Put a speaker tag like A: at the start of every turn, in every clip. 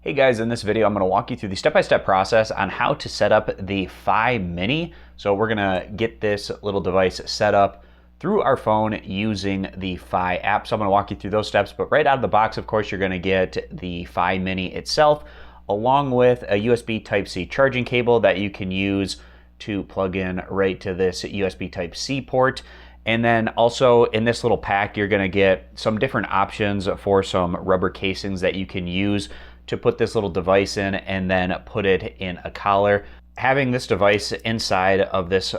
A: Hey guys, in this video I'm going to walk you through the step-by-step process on how to set up the Fi Mini. So we're going to get this little device set up through our phone using the Fi app. So I'm going to walk you through those steps, but right out of the box, of course, you're going to get the Fi Mini itself, along with a USB Type-C charging cable that you can use to plug in right to this USB Type-C port. And then also in this little pack, you're going to get some different options for some rubber casings that you can use to put this little device in and then put it in a collar. Having this device inside of this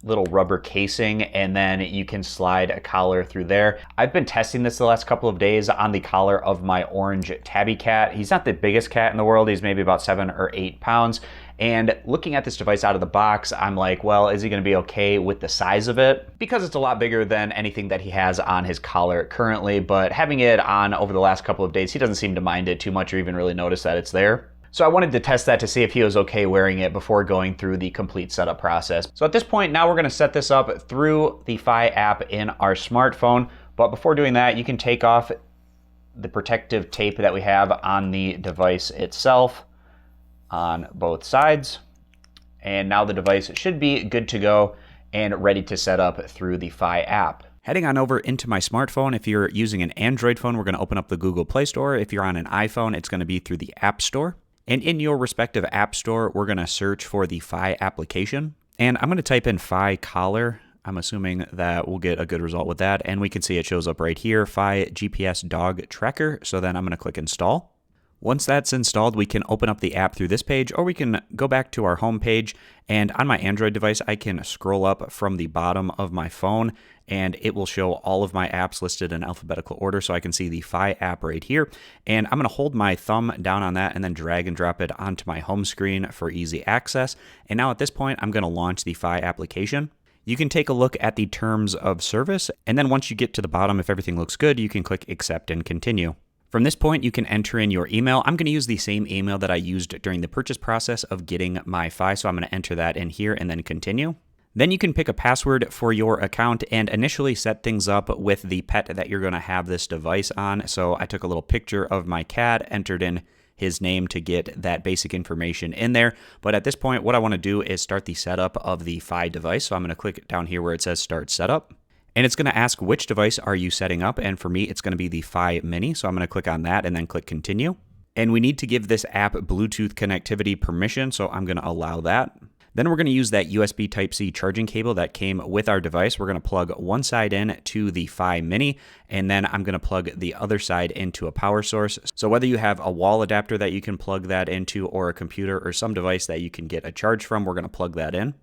A: little rubber casing, and then you can slide a collar through there. I've been testing this the last couple of days on the collar of my orange tabby cat. He's not the biggest cat in the world. He's maybe about 7 or 8 pounds. And looking at this device out of the box, I'm like, well, is he gonna be okay with the size of it? Because it's a lot bigger than anything that he has on his collar currently, but having it on over the last couple of days, he doesn't seem to mind it too much or even really notice that it's there. So I wanted to test that to see if he was okay wearing it before going through the complete setup process. So at this point, now we're gonna set this up through the Fi app in our smartphone. But before doing that, you can take off the protective tape that we have on the device itself on both sides. And now the device should be good to go and ready to set up through the Fi app. Heading on over into my smartphone, if you're using an Android phone, we're gonna open up the Google Play Store. If you're on an iPhone, it's gonna be through the App Store. And in your respective app store, we're gonna search for the Fi application. And I'm gonna type in Fi collar. I'm assuming that we'll get a good result with that. And we can see it shows up right here, Fi GPS dog tracker. So then I'm gonna click install. Once that's installed, we can open up the app through this page, or we can go back to our home page. And on my Android device, I can scroll up from the bottom of my phone and it will show all of my apps listed in alphabetical order. So I can see the Fi app right here. And I'm gonna hold my thumb down on that and then drag and drop it onto my home screen for easy access. And now at this point, I'm gonna launch the Fi application. You can take a look at the terms of service. And then once you get to the bottom, if everything looks good, you can click accept and continue. From this point, you can enter in your email. I'm going to use the same email that I used during the purchase process of getting my Fi, so I'm going to enter that in here and then continue. Then you can pick a password for your account and initially set things up with the pet that you're going to have this device on. So I took a little picture of my cat, entered in his name to get that basic information in there. But at this point, what I want to do is start the setup of the Fi device. So I'm going to click down here where it says Start Setup. And it's going to ask which device are you setting up, and for me it's going to be the Fi Mini, so I'm going to click on that and then click continue. And we need to give this app Bluetooth connectivity permission, so I'm going to allow that. Then we're going to use that USB Type-C charging cable that came with our device. We're going to plug one side in to the Fi Mini, and then I'm going to plug the other side into a power source. So whether you have a wall adapter that you can plug that into, or a computer or some device that you can get a charge from, we're going to plug that in.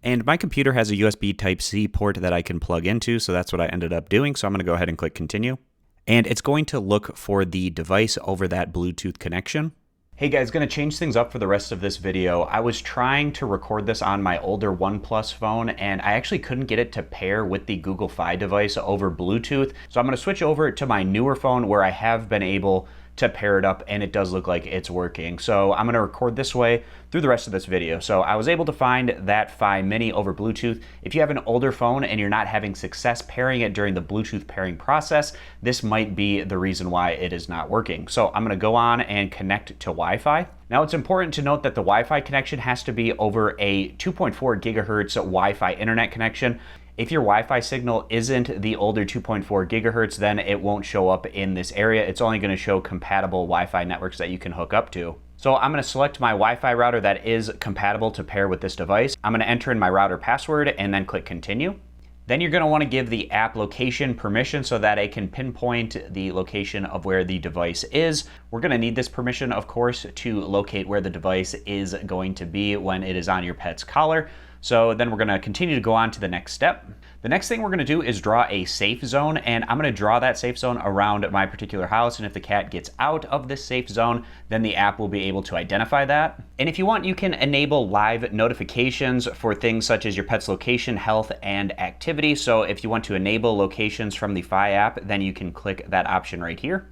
A: And my computer has a USB Type-C port that I can plug into, so that's what I ended up doing. So I'm going to go ahead and click continue. And it's going to look for the device over that Bluetooth connection. Hey guys, going to change things up for the rest of this video. I was trying to record this on my older OnePlus phone, and I actually couldn't get it to pair with the Google Fi device over Bluetooth. So I'm going to switch over to my newer phone where I have been able to pair it up, and it does look like it's working. So I'm gonna record this way through the rest of this video. So I was able to find that Fi Mini over Bluetooth. If you have an older phone and you're not having success pairing it during the Bluetooth pairing process, this might be the reason why it is not working. So I'm gonna go on and connect to Wi-Fi. Now it's important to note that the Wi-Fi connection has to be over a 2.4 gigahertz Wi-Fi internet connection. If your Wi-Fi signal isn't the older 2.4 gigahertz, then it won't show up in this area. It's only going to show compatible Wi-Fi networks that you can hook up to. So I'm going to select my Wi-Fi router that is compatible to pair with this device. I'm going to enter in my router password and then click continue. Then you're going to want to give the app location permission so that it can pinpoint the location of where the device is. We're going to need this permission, of course, to locate where the device is going to be when it is on your pet's collar. So then we're going to continue to go on to the next step. The next thing we're going to do is draw a safe zone, and I'm going to draw that safe zone around my particular house, and if the cat gets out of this safe zone, then the app will be able to identify that. And if you want, you can enable live notifications for things such as your pet's location, health, and activity. So if you want to enable locations from the Fi app, then you can click that option right here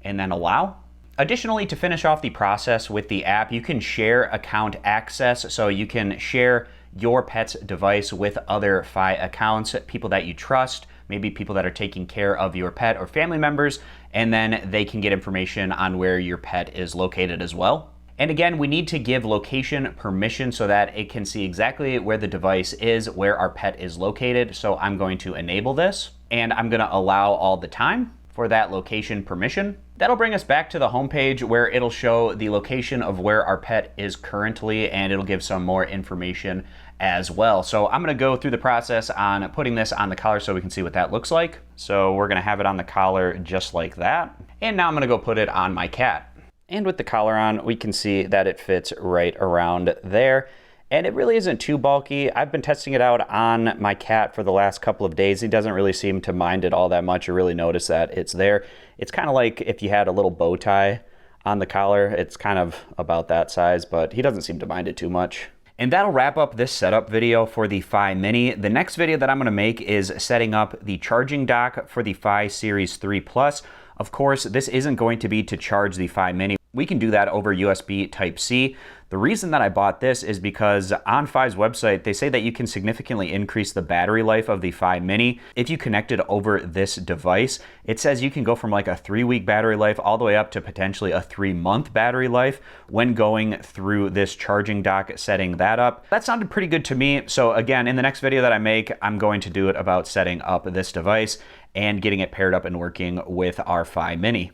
A: and then allow. Additionally, to finish off the process with the app, you can share account access, so you can share your pet's device with other Fi accounts, people that you trust, maybe people that are taking care of your pet or family members, and then they can get information on where your pet is located as well. And again, we need to give location permission so that it can see exactly where the device is, where our pet is located. So I'm going to enable this, and I'm going to allow all the time for that location permission. That'll bring us back to the home page where it'll show the location of where our pet is currently, and it'll give some more information as well. So I'm gonna go through the process on putting this on the collar so we can see what that looks like. So we're gonna have it on the collar just like that. And now I'm gonna go put it on my cat. And with the collar on, we can see that it fits right around there. And it really isn't too bulky. I've been testing it out on my cat for the last couple of days. He doesn't really seem to mind it all that much or really notice that it's there. It's kind of like if you had a little bow tie on the collar. It's kind of about that size, but he doesn't seem to mind it too much. And that'll wrap up this setup video for the Fi Mini. The next video that I'm gonna make is setting up the charging dock for the Fi Series 3 Plus. Of course, this isn't going to be to charge the Fi Mini. We can do that over USB Type-C. The reason that I bought this is because on Fi's website, they say that you can significantly increase the battery life of the Fi Mini if you connect it over this device. It says you can go from like a 3-week battery life all the way up to potentially a 3-month battery life when going through this charging dock, setting that up. That sounded pretty good to me. So again, in the next video that I make, I'm going to do it about setting up this device and getting it paired up and working with our Fi Mini.